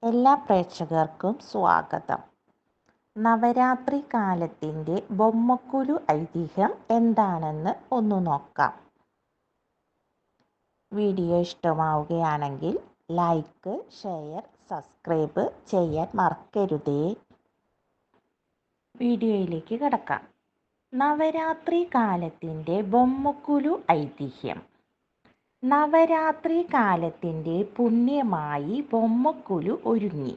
എല്ലാ പ്രേക്ഷകർക്കും സ്വാഗതം. നവരാത്രി കാലത്തിൻ്റെ ബൊമ്മക്കുലു ഐതിഹ്യം എന്താണെന്ന് ഒന്ന് നോക്കാം. വീഡിയോ ഇഷ്ടമാവുകയാണെങ്കിൽ ലൈക്ക്, ഷെയർ, സബ്സ്ക്രൈബ് ചെയ്യാൻ മറക്കരുതേ. വീഡിയോയിലേക്ക് കടക്കാം. നവരാത്രി കാലത്തിൻ്റെ ബൊമ്മക്കുലു ഐതിഹ്യം. നവരാത്രി കാലത്തിൻ്റെ പുണ്യമായി ബൊമ്മക്കുലു ഒരുങ്ങി.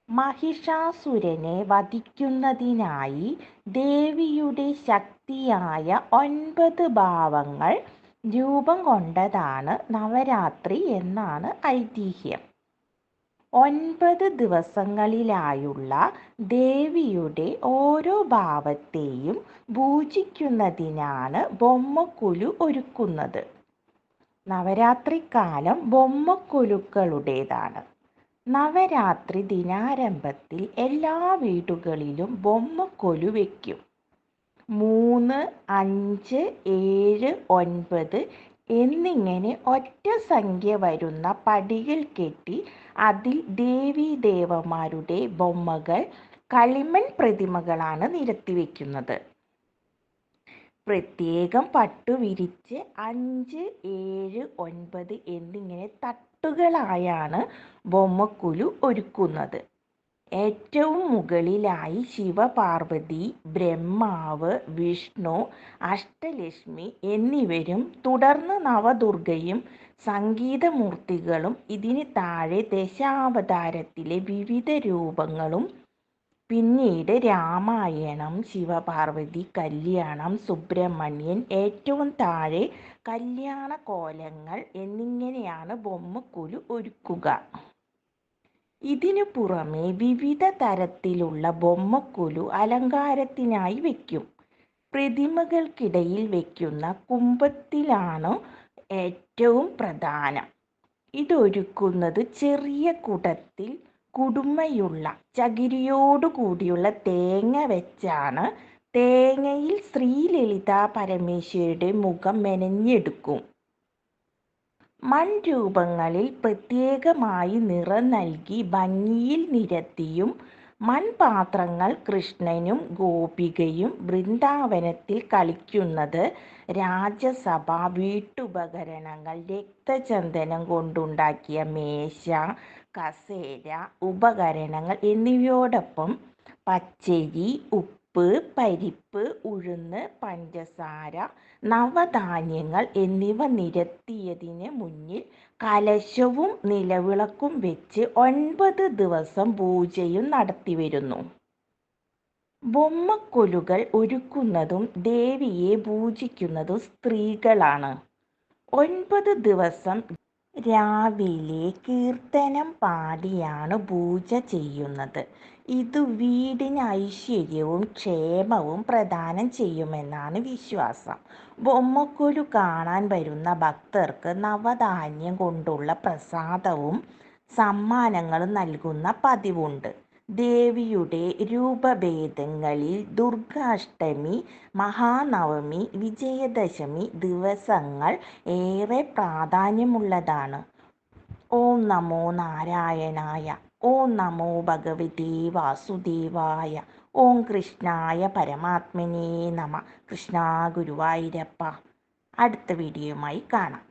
മഹിഷാസുരനെ വധിക്കുന്നതിനായി ദേവിയുടെ ശക്തിയായ 9 ഭാവങ്ങൾ രൂപം കൊണ്ടതാണ് നവരാത്രി എന്നാണ് ഐതിഹ്യം. 9 ദിവസങ്ങളിലായുള്ള ദേവിയുടെ ഓരോ ഭാവത്തെയും പൂജിക്കുന്നതിനാണ് ബൊമ്മക്കുലു ഒരുക്കുന്നത്. നവരാത്രിക്കാലം ബൊമ്മക്കുലുക്കളുടേതാണ്. നവരാത്രി ദിനാരംഭത്തിൽ എല്ലാ വീടുകളിലും ബൊമ്മക്കൊലു വയ്ക്കും. 3, 5, 7, 9 എന്നിങ്ങനെ ഒറ്റ സംഖ്യ വരുന്ന പടികൾ കെട്ടി അതിൽ ദേവീദേവന്മാരുടെ ബൊമ്മകൾ, കളിമൺ പ്രതിമകളാണ് നിരത്തിവെക്കുന്നത്. പ്രത്യേകം പട്ടു വിരിച്ച് 5, 7, 9 എന്നിങ്ങനെ തട്ടുകളായാണ് ബൊമ്മക്കുലു ഒരുക്കുന്നത്. ഏറ്റവും മുകളിലായി ശിവപാർവതി, ബ്രഹ്മാവ്, വിഷ്ണു, അഷ്ടലക്ഷ്മി എന്നിവരും തുടർന്ന് നവദുർഗയും സംഗീതമൂർത്തികളും ഇതിന് താഴെ ദശാവതാരത്തിലെ വിവിധ രൂപങ്ങളും പിന്നീട് രാമായണം, ശിവപാർവതി കല്യാണം, സുബ്രഹ്മണ്യൻ, ഏറ്റവും താഴെ കല്യാണ കോലങ്ങൾ എന്നിങ്ങനെയാണ് ബൊമ്മക്കുലു ഒരുക്കുക. ഇതിനു പുറമെ വിവിധ തരത്തിലുള്ള ബൊമ്മക്കുലു അലങ്കാരത്തിനായി വയ്ക്കും. പ്രതിമകൾക്കിടയിൽ വയ്ക്കുന്ന കുംഭത്തിലാണ് ഏറ്റവും പ്രധാനം. ഇതൊരുക്കുന്നത് ചെറിയ കുടത്തിൽ കുടുമയുള്ള ചകിരിയോടു കൂടിയുള്ള തേങ്ങ വെച്ചാണ്. തേങ്ങയിൽ ശ്രീലളിതാ പരമേശ്വരിയുടെ മുഖം മെനഞ്ഞെടുക്കും. മൺരൂപങ്ങളിൽ പ്രത്യേകമായി നിറം നൽകി ഭംഗിയിൽ നിരത്തിയും മൺപാത്രങ്ങൾ കൃഷ്ണനും ഗോപികയും വൃന്ദാവനത്തിൽ കളിക്കുന്നത്, രാജസഭ വീട്ടുപകരണങ്ങൾ, രക്തചന്ദനം കൊണ്ടുണ്ടാക്കിയ മേശ, കസേര, ഉപകരണങ്ങൾ എന്നിവയോടൊപ്പം പച്ചരി, ഉപ്പ്, പരിപ്പ്, ഉഴുന്ന്, പഞ്ചസാര, നവധാന്യങ്ങൾ എന്നിവ നിരത്തിയതിന് മുന്നിൽ കലശവും നിലവിളക്കും വെച്ച് 9 ദിവസം പൂജയും നടത്തിവരുന്നു. ബൊമ്മക്കൊലുകൾ ഒരുക്കുന്നതും ദേവിയെ പൂജിക്കുന്നതും സ്ത്രീകളാണ്. 9 ദിവസം രാവിലെ കീർത്തനം പാടിയാണ് പൂജ ചെയ്യുന്നത്. ഇത് വീടിന് ഐശ്വര്യവും ക്ഷേമവും പ്രദാനം ചെയ്യുമെന്നാണ് വിശ്വാസം. ബൊമ്മക്കൊലു കാണാൻ വരുന്ന ഭക്തർക്ക് നവധാന്യം കൊണ്ടുള്ള പ്രസാദവും സമ്മാനങ്ങളും നൽകുന്ന പതിവുണ്ട്. ദേവിയുടെ രൂപഭേദങ്ങളിൽ ദുർഗാഷ്ടമി, മഹാനവമി, വിജയദശമി ദിവസങ്ങൾ ഏറെ പ്രാധാന്യമുള്ളതാണ്. ഓം നമോ നാരായണായ. ഓം നമോ ഭഗവതേ വാസുദേവായ. ഓം കൃഷ്ണായ പരമാത്മനേ നമ. കൃഷ്ണ ഗുരുവായൂരപ്പ. അടുത്ത വീഡിയോയുമായി കാണാം.